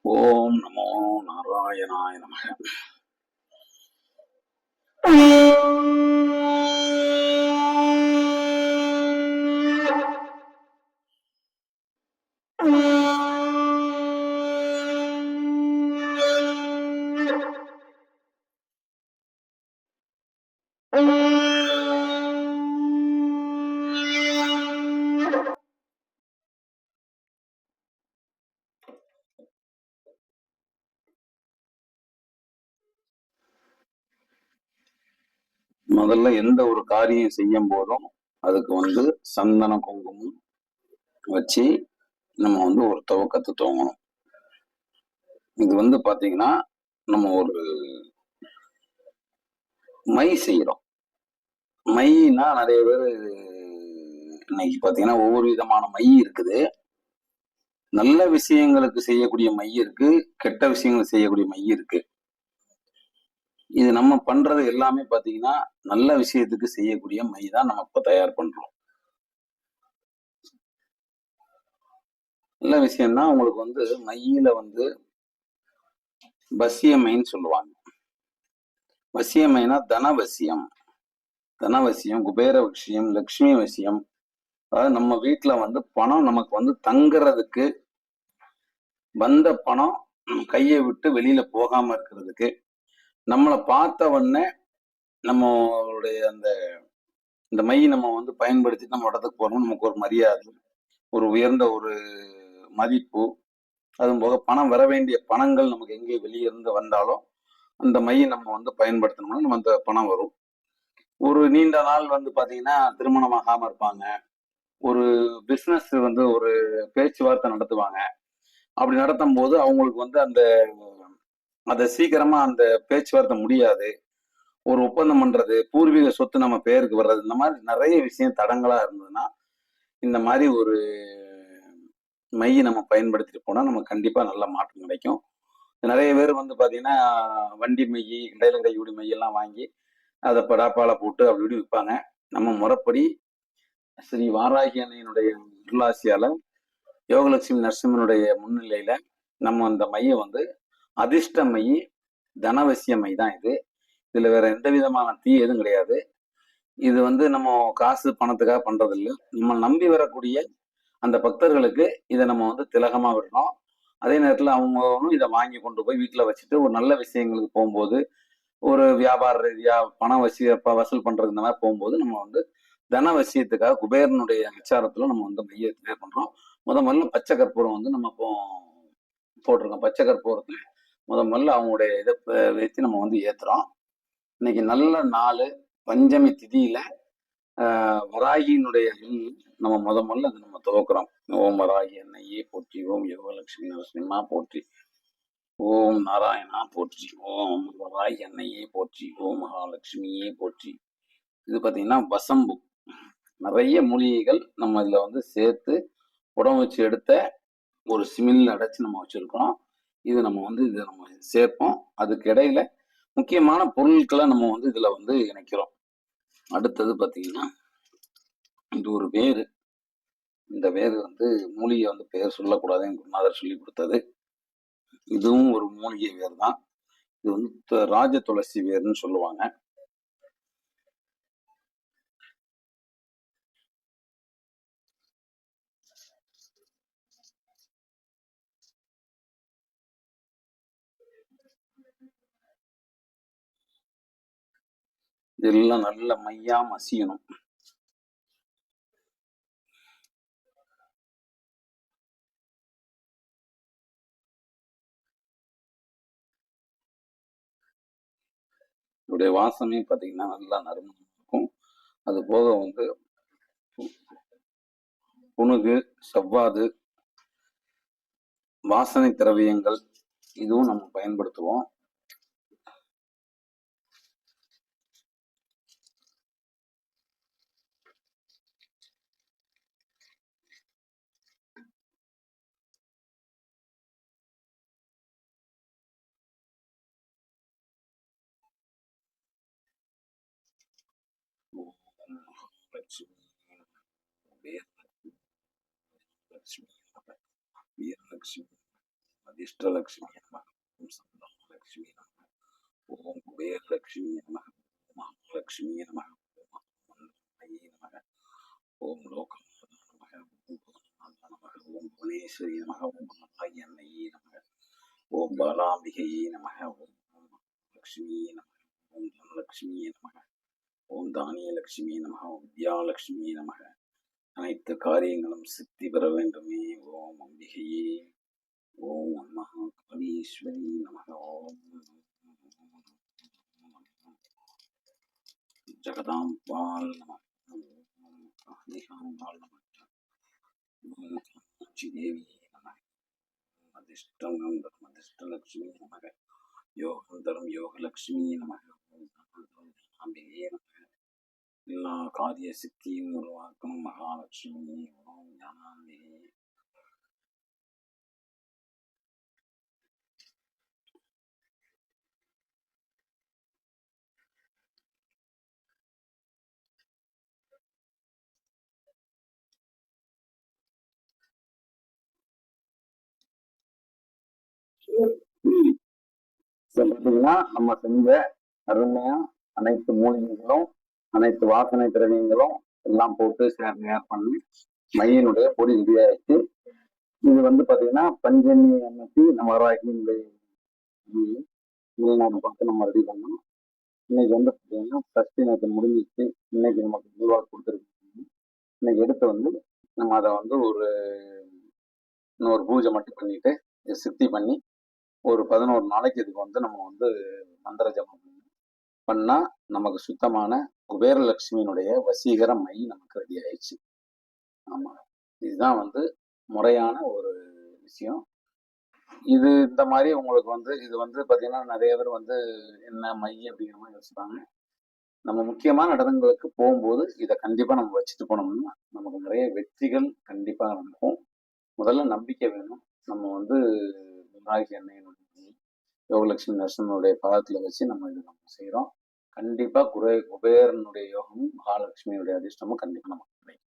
ஓம் நமோ நாராயணாய நமக. முதல்ல எந்த ஒரு காரியம் செய்யும் போதும் அதுக்கு சந்தன குங்குமம் வச்சு நம்ம ஒரு துவக்கத்தை துவங்கணும். இது பாத்தீங்கன்னா நம்ம ஒரு மை செய்யறோம். மைனா நிறைய பேர் இன்னைக்கு பாத்தீங்கன்னா ஒவ்வொரு விதமான மை இருக்குது. நல்ல விஷயங்களுக்கு செய்யக்கூடிய மை இருக்கு, கெட்ட விஷயங்களுக்கு செய்யக்கூடிய மை இருக்கு. இது நம்ம பண்றது எல்லாமே பாத்தீங்கன்னா நல்ல விஷயத்துக்கு செய்யக்கூடிய மை தான் நம்ம இப்ப தயார் பண்றோம். நல்ல விஷயம்னா உங்களுக்கு மையில வசியமைன்னு சொல்லுவாங்க. வசியமைனா தனவசியம், தனவசியம், குபேர வசியம், லட்சுமி வசியம். அதாவது நம்ம வீட்டுல பணம் நமக்கு தங்குறதுக்கு, வந்த பணம் கையை விட்டு வெளியில போகாம இருக்கிறதுக்கு, நம்மளை பார்த்த உடனே நம்மளுடைய இந்த மை நம்ம பயன்படுத்தி நம்ம இடத்துக்கு போறோம். நமக்கு ஒரு மரியாதை, ஒரு உயர்ந்த ஒரு மதிப்பு, அதுவும் போக பணம் வர வேண்டிய பணங்கள் நமக்கு எங்கே வெளியே இருந்து வந்தாலும் அந்த மையை நம்ம பயன்படுத்தணும்னா நம்ம அந்த பணம் வரும். ஒரு நீண்ட நாள் பாத்தீங்கன்னா திருமணம் ஆகாம இருப்பாங்க. ஒரு பிசினஸ் ஒரு பேச்சுவார்த்தை நடத்துவாங்க. அப்படி நடத்தும் போது அவங்களுக்கு அதை சீக்கிரமா அந்த பேச்சுவார்த்தை முடியாது. ஒரு ஒப்பந்தம் பண்றது, பூர்வீக சொத்து நம்ம பேருக்கு வர்றது, இந்த மாதிரி நிறைய விஷயம் தடங்களா இருந்ததுன்னா இந்த மாதிரி ஒரு மையை நம்ம பயன்படுத்திட்டு போனா நமக்கு கண்டிப்பா நல்ல மாற்றம் கிடைக்கும். நிறைய பேர் பாத்தீங்கன்னா வண்டி மை, இடையில கையுடி மையெல்லாம் வாங்கி அதை படாப்பால போட்டு அப்படி இப்படி விற்பாங்க. நம்ம முறைப்படி ஸ்ரீ வாராகி அன்னையினுடைய அருளாசியால, யோகலட்சுமி நரசிம்மனுடைய முன்னிலையில நம்ம அந்த மைய அதிர்ஷ்ட மை, தனவசிய மை தான் இது. இதுல வேற எந்த விதமான தீ எதுவும் கிடையாது. இது நம்ம காசு பணத்துக்காக பண்றது இல்லை. நம்ம நம்பி வரக்கூடிய அந்த பக்தர்களுக்கு இதை நம்ம திலகமா விடணும். அதே நேரத்துல அவங்களும் இதை வாங்கி கொண்டு போய் வீட்டுல வச்சுட்டு ஒரு நல்ல விஷயங்களுக்கு போகும்போது, ஒரு வியாபார ரீதியா பணம் வசூல் பண்றது இந்த மாதிரி போகும்போது நம்ம தனவசியத்துக்காக குபேரனுடைய அச்சாரத்துல நம்ம மைய தயார் பண்றோம். முதல்ல பச்சை கற்பூரம் நம்ம இப்போ போட்டிருக்கோம். பச்சை கற்பூரத்துல முதல்ல அவங்களுடைய இதை வச்சு நம்ம ஏத்துறோம். இன்னைக்கு நல்ல நாள், பஞ்சமி திதியில வராகியினுடைய நம்ம முதல்ல அதை நம்ம துவக்கிறோம். ஓம் வராகி அன்னையே போற்றி, ஓம் யோகலட்சுமி நரசிம்மா போற்றி, ஓம் நாராயணா போற்றி, ஓம் வராகி அன்னையே போற்றி, ஓம் மகாலட்சுமியே போற்றி. இது பாத்தீங்கன்னா வசம்பு, நிறைய மூலிகைகள் நம்ம இதுல சேர்த்து உடம்பு வச்சு எடுத்த ஒரு சிமில் அடைச்சு நம்ம வச்சிருக்கோம். இது நம்ம இதை நம்ம சேர்ப்போம். அதுக்கு இடையில முக்கியமான பொருட்களை நம்ம இதுல இணைக்கிறோம். அடுத்தது பாத்தீங்கன்னா இது ஒரு வேறு. இந்த வேறு மூலிகை பெயர் சொல்லக்கூடாதுன்னு குருநாதர் சொல்லி கொடுத்தது. இதுவும் ஒரு மூலிகை வேர் தான். இது ராஜ துளசி வேர்னு சொல்லுவாங்க. இதெல்லாம் நல்ல மையா மசியணும். இதோடைய வாசமே பாத்தீங்கன்னா நல்லா நறுமணம் இருக்கும். அது போக புனுகு, செவ்வாது, வாசனை திரவியங்கள் இதுவும் நம்ம பயன்படுத்துவோம். வீரலட்சுமி அதிர்ஷ்டலக்ஷ்மி நமக, ஓம் சந்தானலக்ஷ்மி நமக, ஓம் குபேரலக்ஷ்மி நமக, ஓம் மகாலக்ஷ்மி நமக, ஓம் மன்மயி நமக, ஓம் லோகநாத நமக, ஓம் புவனநாத நமக, ஓம் புவனேஸ்வரி நமக, ஓம் மகாய அன்னையே நமக, ஓம் பாலாம்பிகையே நமக, ஓம் லக்ஷ்மி நமக, ஓம் தனலக்ஷ்மி நமக, ஓம் தானியலக்ஷ்மி நமக, ஓம் வித்யாலக்ஷ்மி நமக. அனைத்து காரியங்களும் சித்தி பெற வேண்டுமே. ஓம் அம்பிகையே, ஓம் அம்மா காளீஸ்வரி நமக, ஓம் ஜகதாம்பாள் நமக, ஓம் காளிகாம்பாள் நமக, ஓம் காமாட்சி தேவி நமக, அதிர்ஷ்டம் அதிர்ஷ்டலக்ஷ்மி நமக, யோகம் தரும் யோகலக்ஷ்மி நமக, ஓம் அம்பிகையே நமக, எல்லா காரிய சித்தியும் உருவாக்கும் மகாலட்சுமி, ஓம் ஞானாம்பிகை. பார்த்தீங்கன்னா நம்ம செஞ்ச அருமையா அனைத்து மூலிகைகளும் அனைத்து வாசனை திரவியங்களும் எல்லாம் போட்டு சேர் பண்ணி மையனுடைய பொடி ரெடியாயிடுச்சு. இது வந்து பாத்தீங்கன்னா பஞ்சமி அன்னைக்கு நம்ம வராகியுடைய பார்த்து நம்ம ரெடி பண்ணோம். இன்னைக்கு வந்து பாத்தீங்கன்னா ஃபர்ஸ்ட் நேற்று முடிஞ்சிச்சு. இன்னைக்கு நமக்கு நிர்வாகம் கொடுத்துருக்கு. இன்னைக்கு எடுத்து வந்து நம்ம அதை வந்து இன்னொரு பூஜை மட்டும் பண்ணிட்டு சித்தி பண்ணி ஒரு 11 நாளைக்கு இதுக்கு வந்து நம்ம வந்து மந்திர ஜபம் பண்ணா நமக்கு சுத்தமான குபேரலட்சுமியினுடைய வசீகர மை நமக்கு ரெடி ஆயிடுச்சு. ஆமா, இதுதான் வந்து முறையான ஒரு விஷயம். இது இந்த மாதிரி உங்களுக்கு வந்து இது வந்து பாத்தீங்கன்னா நிறைய பேர் வந்து என்ன மை அப்படிங்கிற மாதிரி யோசிப்பாங்க. நம்ம முக்கியமான இடங்களுக்கு போகும்போது இதை கண்டிப்பா நம்ம வச்சுட்டு போனோம்னா நமக்கு நிறைய வெற்றிகள் கண்டிப்பா நடக்கும். முதல்ல நம்பிக்கை வேணும். நம்ம வந்து ராகி எண்ணெயினுடைய யோகலட்சுமி நரசிம்மனுடைய பாதத்துல வச்சு நம்ம இது நம்ம செய்யறோம். கண்டிப்பா குபேரனுடைய யோகமும் மகாலட்சுமியுடைய அதிர்ஷ்டமும் கண்டிப்பா நமக்கு கிடைக்கும்.